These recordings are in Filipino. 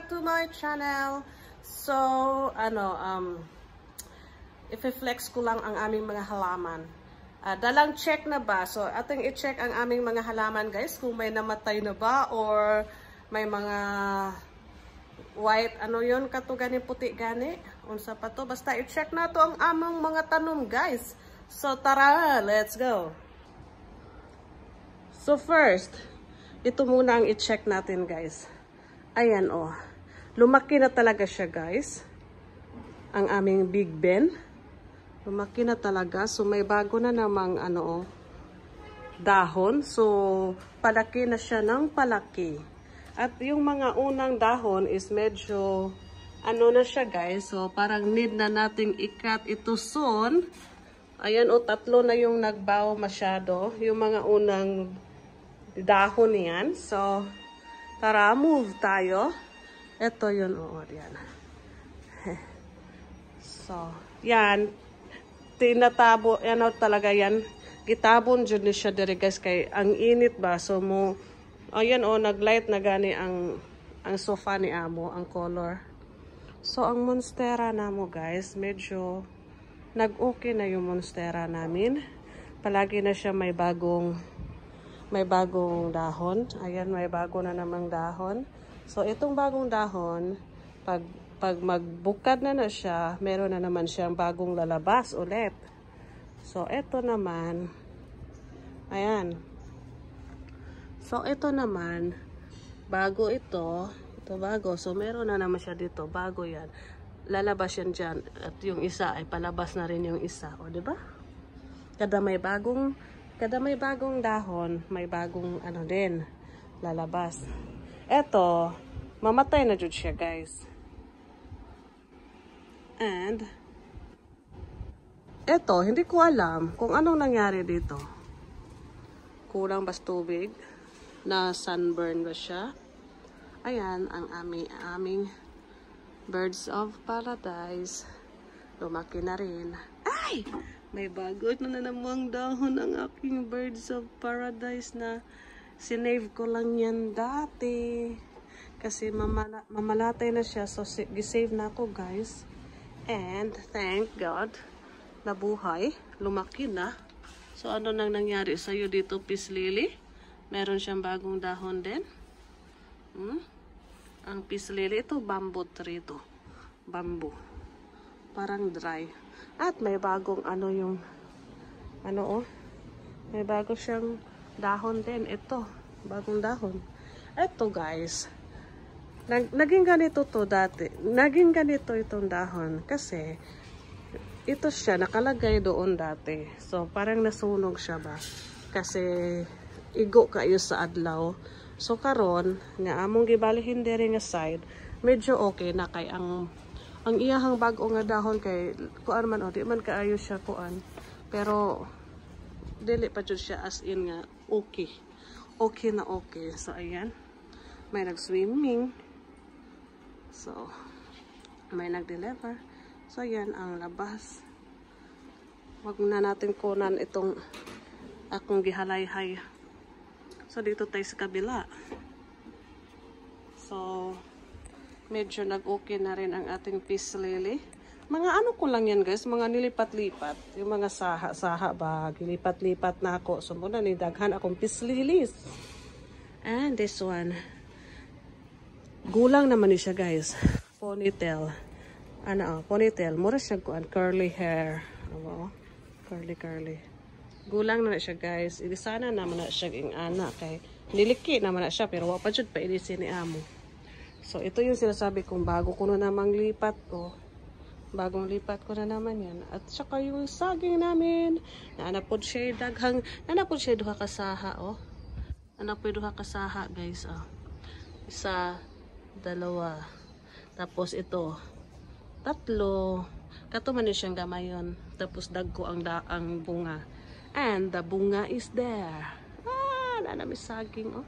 back to my channel. So, i-flex ko lang ang aming mga halaman. Dalang check na ba? So, ating i-check ang aming mga halaman, guys, kung may namatay na ba or may mga white, yun, kato gani, puti gani. Unsa pa to? Basta i-check na to ang aming mga tanom, guys. So, tara, let's go. So, first, ito muna ang i-check natin, guys. Ayan, oh. Lumaki na talaga siya, guys. Ang aming Big Ben. Lumaki na talaga. So, may bago na namang, dahon. So, palaki na siya ng palaki. At yung mga unang dahon is medyo, na siya, guys. So, parang need na nating ikat ito soon. Ayan, tatlo na yung nagbaw masyado. Yung mga unang dahon niyan. So, tara, move tayo. Ito yun, yan. So, yan. Tinatabo, talaga yan. Gitabon dyan siya dire, guys, kay ang init ba. So, ayan, naglight na gani ang sofa ni amo, ang color. So, ang monstera na mo, guys, medyo nag-okay na yung monstera namin. Palagi na siya may bagong dahon. Ayan, may bago na namang dahon. So, itong bagong dahon, pag magbukad na siya, meron na naman siyang bagong lalabas ulit. So, ito naman, ayan. So, ito naman, bago ito bago. So, meron na naman siya dito, bago yan. Lalabas yan dyan. At yung isa ay palabas na rin yung isa. O, diba? Kada may bagong dahon, may bagong din, lalabas. Eto, mamatay na dyan siya, guys. And, eto, hindi ko alam kung anong nangyari dito. Kulang ba tubig? Na sunburn ba siya? Ayan, ang aming birds of paradise. Lumaki na rin. Ay! May bago na namang dahon ang aking birds of paradise na sinave ko lang yan dati. Kasi mamalatay na siya. So, gisave na ako, guys. And, thank God, nabuhay. Lumaki na. So, ano nang nangyari sa'yo dito, Peace Lily? Meron siyang bagong dahon din. Ang Peace Lily, ito, bamboo tree ito. Bamboo. Parang dry. At may bagong may bago siyang dahon din. Ito, bagong dahon. Ito, guys. Naging ganito to dati. Naging ganito itong dahon. Kasi, ito siya, nakalagay doon dati. So, parang nasunog siya ba? Kasi, igo kayo sa adlaw. So, karon nga among gibalihin diri nga side, medyo okay na kay ang iyahang bago nga dahon kay kuan man di man kaayo siya kuan. Pero dili pa jud siya as in nga okay. Okay na okay. So ayan. May nag-swimming. So may nag-deliver. So ayan ang labas. Wag na natin kunan itong akong gihalay-hay. So dito tayo sa kabila. So medyo nag-okay na rin ang ating Peace Lily. Mga ko lang yan, guys. Mga nilipat-lipat. Yung mga saha ba. Gilipat-lipat na ako. So, muna nidaghan akong Peace Lilies. And this one. Gulang naman siya, guys. Ponytail. Ponytail. Mura siya kuan. Curly hair. Curly. Gulang na siya, guys. Sana naman na siya yung anak. Kay niliki naman na siya. Pero wapad siya pa ilisin ni amo. So, ito yung sinasabi kong bago ko na namang lipat ko. Bagong lipat ko na naman yan. At saka yung saging namin. Naanapod siya duha kasaha, oh. Naanapod duha kasaha, guys, oh. Isa, dalawa. Tapos ito, tatlo. Kato man siyang gamayon. Tapos dagko ang bunga. And the bunga is there. Naanami saging, oh.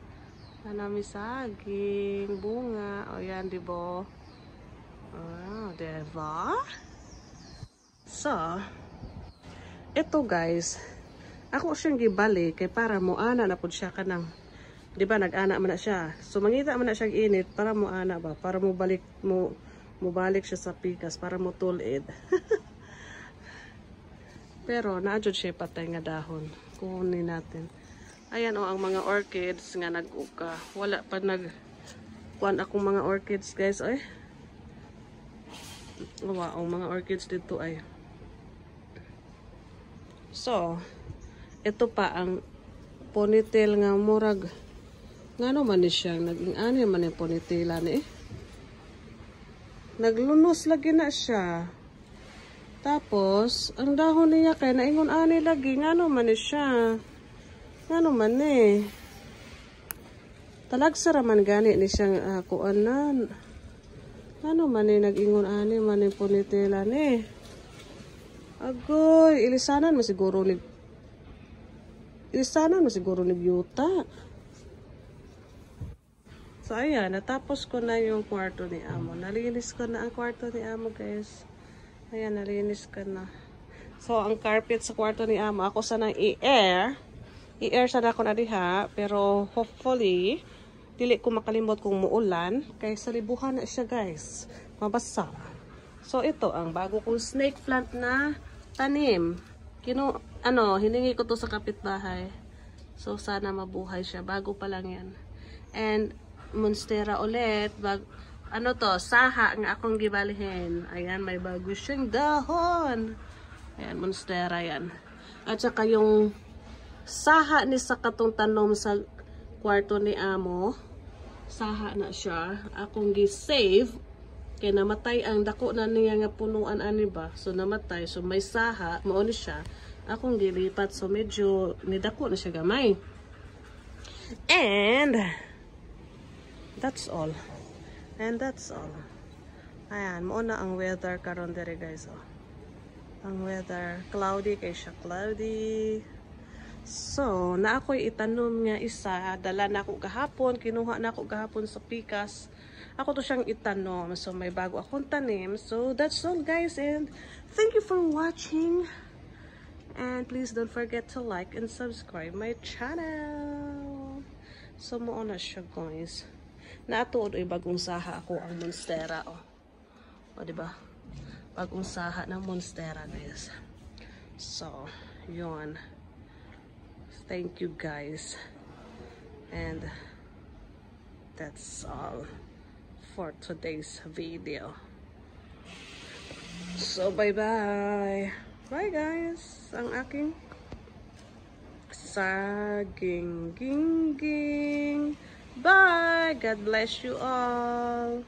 Naanami saging, bunga. O yan, diba? Diba? So, ito guys, ako siyang gibali kay para mo ana na pud siya kanang Di ba, nag-ana man na siya. So, mangita man na siyang init para mo ana ba? Para mo balik siya sa pikas, para mo tulid. Pero, naadjud siya patay nga dahon. Kunin natin. Ayan o, ang mga orchids nga nag-uka. Wala pa kuan akong mga orchids, guys. Ay. Wow, ang mga orchids dito ay. So, ito pa ang ponytail nga murag. Ngano man ni siya, naging ani man yung ponytailan eh. Naglunos lagi na siya. Tapos, ang dahon niya kay naingon ani lagi, ngano man ni siya. Ngano man eh. Talagsara man gani ni siyang kuanan. Ngano man eh, nag-ingon ani man yung ponytailan eh. Agoy, ilisanan mo siguro ni Yuta. So, ayan. Natapos ko na yung kwarto ni Amo. Nalinis ko na ang kwarto ni Amo, guys. Ayan, nalinis ko na. So, ang carpet sa kwarto ni Amo, ako sanang i-air. I-air sana ako na diha. Pero, hopefully, dili ko makalimot kung muulan. Kaya sa libuhan na siya, guys. Mabasa. So, ito ang bago kong snake plant na tanim. Hiningi ko to sa kapitbahay. So, sana mabuhay siya. Bago pa lang yan. And, monstera ulit. Saha nga akong gibalihin. Ayan, may bago siyang dahon. Ayan, monstera yan. At saka yung saha ni sa katong tanom sa kwarto ni Amo. Saha na siya. Akong gi-save. Kaya namatay ang dako na niya nga punuan ani ba. So, namatay. So, may saha. Mauni siya. Akong gilipat. So, medyo nidako na siya gamay. And that's all. Ayan, muna ang weather karon dere, guys. Oh. Ang weather, cloudy kay siya, cloudy. So, na ako'y itanom nga isa, dala na ako kahapon, kinuha na ako kahapon sa pikas. Ako to siyang itanom. So, may bago akong tanim. So, that's all, guys. And thank you for watching. And please don't forget to like and subscribe my channel. So, muna siya, guys. Naatuod ay bagong saha ako ang monstera. O, diba? Bagong saha ng monstera, guys. So, yun. Thank you, guys. And that's all for today's video. So, bye-bye. Bye, guys. Ang aking saging. Bye. God bless you all.